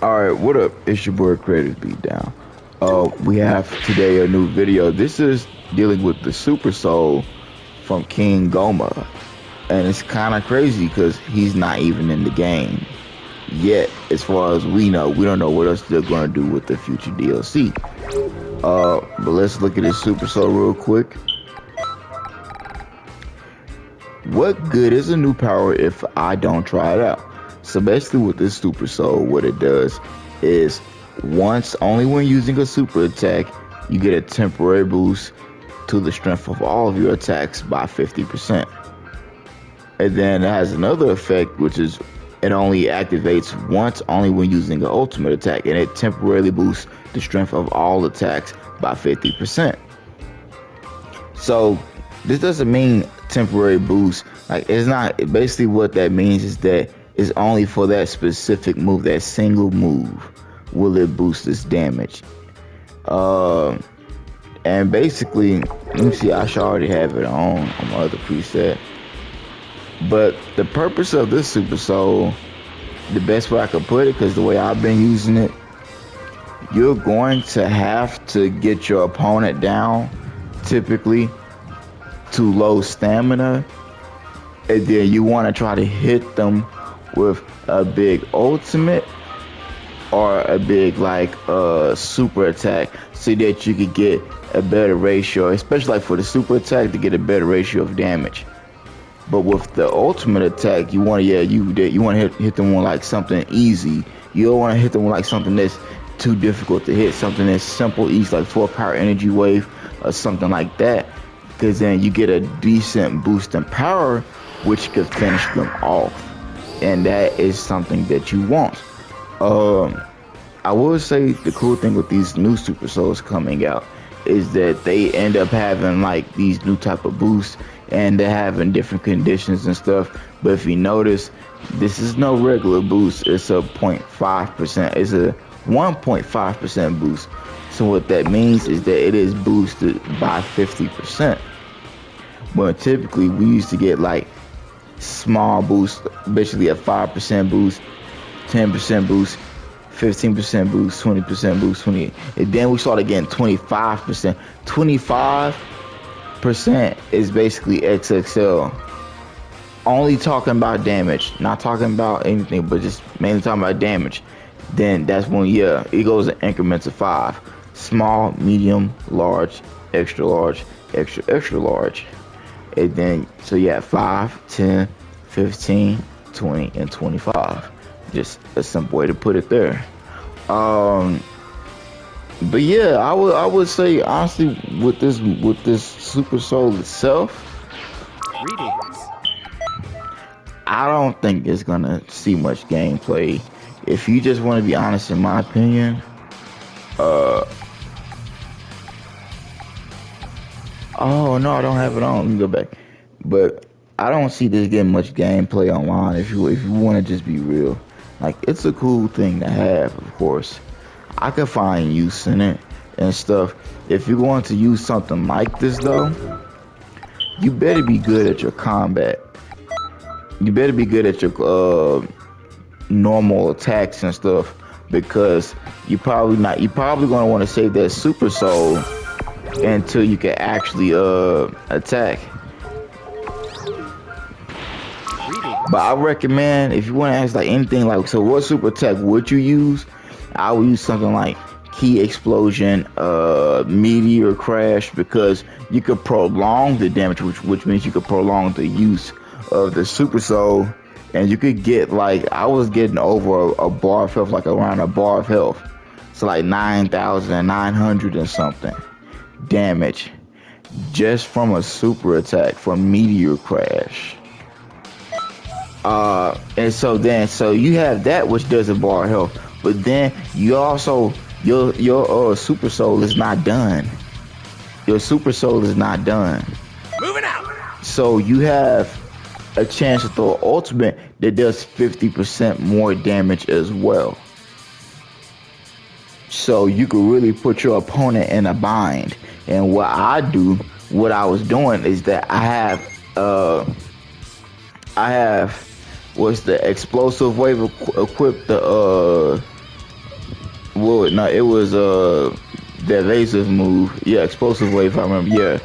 Alright, what up? It's your boy Creators Beatdown. We have today a new video. This is dealing with the Super Soul from King Goma. And it's kind of crazy because he's not even in the game yet. As far as we know, we don't know what else they're going to do with the future DLC. But let's look at his Super Soul real quick. What good is a new power if I don't try it out? So basically with this Super Soul, what it does is only when using a super attack, you get a temporary boost to the strength of all of your attacks by 50%. And then it has another effect, which is it only activates once, only when using an ultimate attack, and it temporarily boosts the strength of all attacks by 50%. So this doesn't mean temporary boost. Like, it's not. Basically what that means is that it's only for that specific move, that single move will it boost its damage. And basically, let me see, I should already have it on my other preset. But the purpose of this Super Soul, the best way I could put it, because the way I've been using it, you're going to have to get your opponent down, typically, to low stamina, and then you want to try to hit them with a big ultimate or a big super attack, so that you could get a better ratio, especially like for the super attack, to get a better ratio of damage. But with the ultimate attack, you want to hit them with like something easy. You don't want to hit them with like something that's too difficult to hit, something that's simple, easy, like 4-power energy wave or something like that, because then you get a decent boost in power, which could finish them off, and that is something that you want. I will say the cool thing with these new Super Souls coming out is that they end up having like these new type of boosts, and they're having different conditions and stuff. But if you notice, this is no regular boost. It's a 0.5%. It's a 1.5% boost. So what that means is that it is boosted by 50%. But typically we used to get like small boosts, basically a 5% boost, 10% boost, 15% boost, 20% boost, 20, and then we started getting 25%. 25% is basically XXL. Only talking about damage, not talking about anything, but just mainly talking about damage. Then that's when, yeah, it goes in increments of 5. Small, medium, large, extra large, extra large. And then, so yeah, 5, 10, 15, 20, and 25. Just a simple way to put it there. But yeah, I would say honestly, with this Super Soul itself, Greetings. I don't think it's gonna see much gameplay. If you just want to be honest, in my opinion, oh no, I don't have it on. Let me go back. But I don't see this getting much gameplay online. If you want to just be real, like, it's a cool thing to have, of course. I could find use in it and stuff. If you're going to use something like this though, you better be good at your combat. You better be good at your normal attacks and stuff, because you probably gonna want to save that Super Soul until you can actually attack. But I recommend, if you want to ask like anything, like, so what super attack would you use? I would use something like Key Explosion, Meteor Crash, because you could prolong the damage, which means you could prolong the use of the Super Soul, and you could get, like, I was getting over a bar of health, like around a bar of health, so like 9,900 and something damage just from a super attack from Meteor Crash. And so you have that, which does a bar of health, but then you also, your Super Soul is not done. Your Super Soul is not done. Moving out. So you have a chance to throw an ultimate that does 50% more damage as well. So you could really put your opponent in a bind. And what I was doing is that I have was the explosive wave equipped, the Well, no, it was the evasive move. Yeah, explosive wave. I remember. Yeah,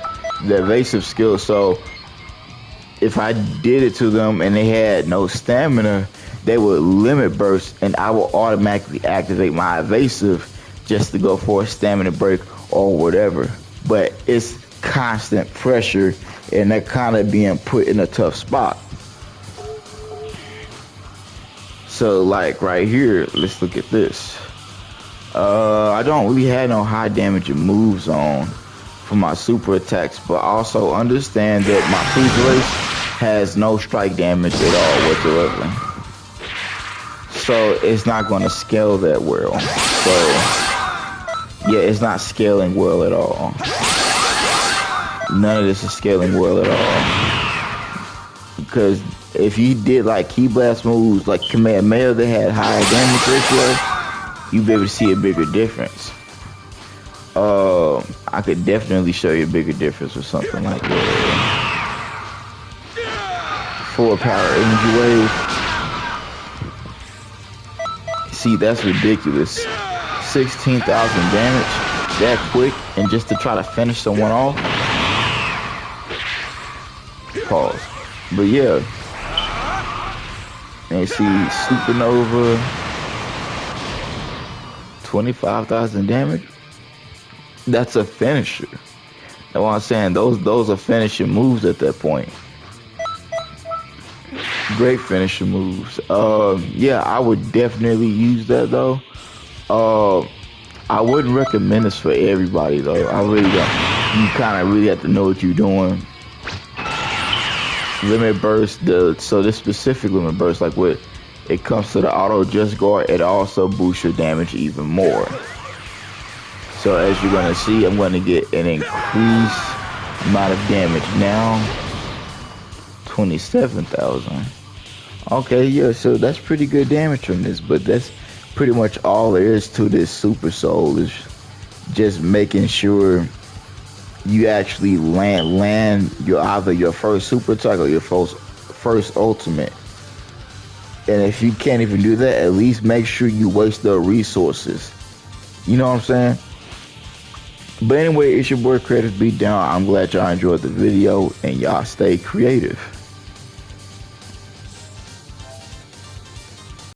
the evasive skill. So if I did it to them and they had no stamina, they would limit burst, and I will automatically activate my evasive just to go for a stamina break or whatever. But it's constant pressure, and they're kind of being put in a tough spot. So like right here, let's look at this. I don't really have no high damage moves on for my super attacks, but also understand that my freeze race has no strike damage at all whatsoever. So it's not going to scale that well. So yeah, it's not scaling well at all. None of this is scaling well at all. Because if you did like key blast moves like Kamehameha that had higher damage ratio, you'd be able to see a bigger difference. I could definitely show you a bigger difference with something like that. Full power energy wave. See, that's ridiculous. 16,000 damage that quick, and just to try to finish someone off. Pause. But yeah. And see, Supernova, 25,000 damage. That's a finisher. That's what I'm saying. Those are finishing moves at that point. Great finisher moves. Yeah, I would definitely use that though. I wouldn't recommend this for everybody though. I really don't. You kind of really have to know what you're doing. Limit burst. So this specific limit burst, like when it comes to the auto just guard, it also boosts your damage even more. So as you're gonna see, I'm gonna get an increased amount of damage now. 27,000. Okay, yeah, so that's pretty good damage from this, but that's pretty much all there is to this super soul, is just making sure you actually land your either your first super attack or your first ultimate. And if you can't even do that, at least make sure you waste the resources. You know what I'm saying? But anyway, it's your boy Creative Beatdown. I'm glad y'all enjoyed the video, and y'all stay creative.